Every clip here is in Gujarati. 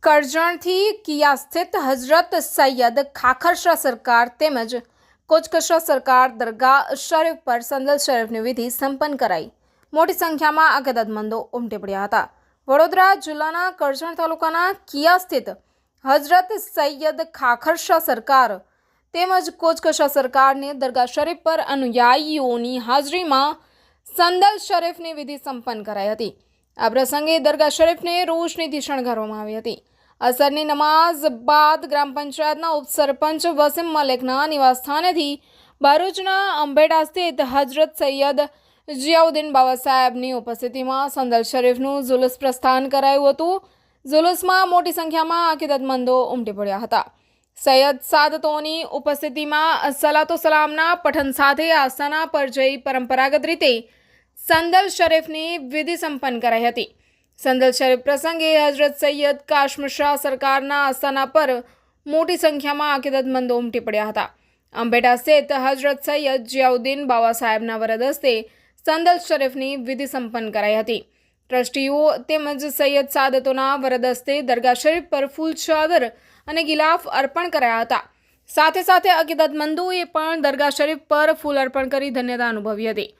કરજણથી કિયા સ્થિત હઝરત સૈયદ ખાખરશા સરકાર તેમજ કોચકશા સરકાર દરગાહ શરીફ પર સંદલ શરીફની વિધિ સંપન્ન કરાઈ। મોટી સંખ્યામાં અકીદતમંદો ઉમટી પડ્યા હતા। વડોદરા જિલ્લાના કરજણ તાલુકાના કિયા સ્થિત હઝરત સૈયદ ખાખરશા સરકાર તેમજ કોચકશા સરકારની દરગાહ શરીફ પર અનુયાયીઓની હાજરીમાં સંદલ શરીફની વિધિ સંપન્ન કરાઈ હતી। આ પ્રસંગે દરગાહ શરીફને રોશનીથી શણગારવામાં આવી હતી। અસરની નમાઝ બાદ ગ્રામ પંચાયતના ઉપસરપંચ વસીમ મલેકના નિવાસસ્થાનેથી ભરૂચના અંબેડા સ્થિત હઝરત સૈયદ જિયાઉદ્દીન બાવા સાહેબની ઉપસ્થિતિમાં સંદલ શરીફનું ઝુલુસ પ્રસ્થાન કરાયું હતું। ઝુલુસમાં મોટી સંખ્યામાં અકીદતમંદો ઉમટી પડ્યા હતા। સૈયદ સાદતોની ઉપસ્થિતિમાં સલાતો સલામના પઠન સાથે આસ્થાના પર જઈ પરંપરાગત રીતે સંદલ શરીફની વિધિ સંપન્ન કરાઈ હતી। સંદલ શરીફ પ્રસંગે હઝરત સૈયદ કાશમ શાહ સરકારના આસ્થાના પર મોટી સંખ્યામાં અકીદતમંદો ઉમટી પડ્યા હતા। અંબેડા સ્થિત હઝરત સૈયદ જિયાઉદ્દીન બાવા સાહેબના વરદ હસ્તે સંદલ શરીફની વિધિ સંપન્ન કરાઈ હતી। ટ્રસ્ટીઓ તેમજ સૈયદ સાદતોના વરદ હસ્તે દરગાહ શરીફ પર ફૂલ ચાદર અને ગિલાફ અર્પણ કરાયા હતા। સાથે સાથે અકીદતમંદોએ પણ દરગાહ શરીફ પર ફૂલ અર્પણ કરી ધન્યતા અનુભવી હતી।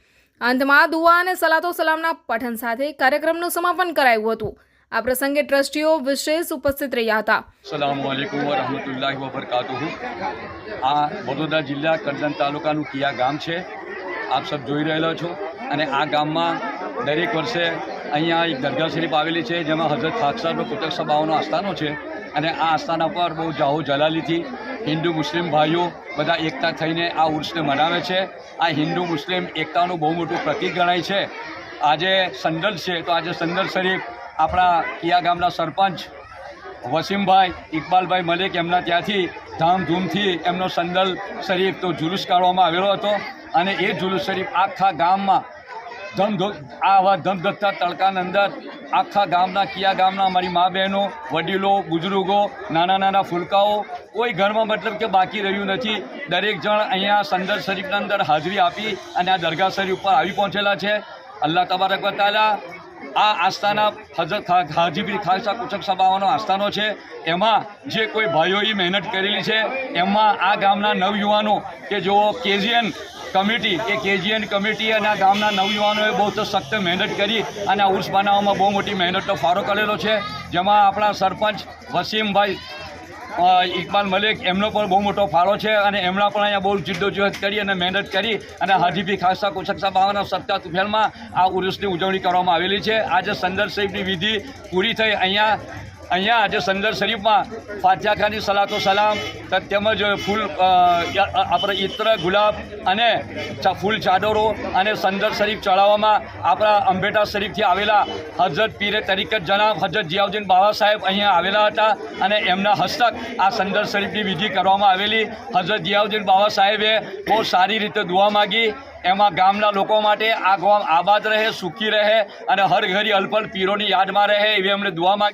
અંતમાં દુઆ અને સલાતો સલામના પઠન સાથે કાર્યક્રમનું સમાપન કરાયું હતું। આ પ્રસંગે ટ્રસ્ટીઓ વિશેષ ઉપસ્થિત રહ્યા હતા। અસ્સલામુ અલૈકુમ વરહમતુલ્લાહિ વબરકાતુહુ। આ વડોદરા જિલ્લા કરજણ તાલુકાનું કિયા ગામ છે, આપ સબ જોઈ રહેલા છો। અને આ ગામમાં દરેક વર્ષે અહીંયા એક દરગાહ શરીફ આવેલી છે, જેમાં હઝરત ખાખરશા કોચકશા બાવાનો આસ્થાનો છે। અને આ આસ્થાના પર બહુ જાહો જલાલીથી હિન્દુ મુસ્લિમ ભાઈઓ બધા એકતા થઈને આ ઉર્સને મનાવે છે। આ હિન્દુ મુસ્લિમ એકતાનું બહુ મોટું પ્રતીક ગણાય છે। આજે સંદલ છે, તો આજે સંદલ શરીફ આપણા કિયા ગામના સરપંચ વસીમભાઈ ઇકબાલભાઈ મલેક એમના ત્યાંથી ધામધૂમથી એમનો સંદલ શરીફ તો જુલુસ કાઢવામાં આવેલો હતો। અને એ જુલુસ શરીફ આખા ગામમાં આવા ધમધમતા તડકાની અંદર આખા ગામના કિયા ગામના અમારી મા બહેનો, વડીલો, બુઝુર્ગો, નાના નાના ફૂલકાઓ, કોઈ ઘરમાં મતલબ કે બાકી રહ્યું નથી। દરેક જણ અહીંયા સંદલ શરીફના અંદર હાજરી આપી અને આ દરગાહ શરીફ ઉપર આવી પહોંચેલા છે। અલ્લાહ તબારક વ તઆલા આ આસ્થાના હઝરત હાજીપીર ખાખરશા કોચકશા બાવાનો આસ્થાનો છે, એમાં જે કોઈ ભાઈઓએ મહેનત કરેલી છે, એમાં આ ગામના નવયુવાનો કે જેઓ કેજીએન કમિટી અને આ ગામના નવયુવાનોએ બહુ તો સખ્ત મહેનત કરી અને આ ઉર્સ બનાવવામાં બહુ મોટી મહેનતનો ફાળો કરેલો છે। જેમાં આપણા સરપંચ વસીમભાઈ ઇકબાલ મલેક એમનો પણ બહુ મોટો ફાળો છે અને એમણે પણ અહીંયા બહુ જિદ્દોજહદ કરી અને મહેનત કરી અને હાજીપીર ખાખરશા કોચકશા બાવાના સપ્તાહ તુફેલમાં આ ઉર્સની ઉજવણી કરવામાં આવેલી છે। આજે સંદલ શરીફની વિધિ પૂરી થઈ। અહીંયા આજે સંદલ શરીફમાં ફાતિહા ખાની સલાતો સલામ તેમજ ફૂલ આપણે ઇત્ર ગુલાબ અને ફૂલ ચાદરો અને સંદલ શરીફ ચડાવવામાં આપણા અંબેડા શરીફથી આવેલા હઝરત પીરે તરીકત જનાબ હઝરત જિયાઉદ્દીન બાવા સાહેબ અહીંયા આવેલા હતા અને એમના હસ્તક આ સંદલ શરીફની વિધિ કરવામાં આવેલી। હઝરત જિયાઉદ્દીન બાવા સાહેબે બહુ સારી રીતે દુઆ માગી, એમાં ગામના લોકો માટે આ ગામ આબાદ રહે, સુખી રહે અને હર ઘડી અલપલ પીરોની યાદમાં રહે એવી અમને દુઆ માગી।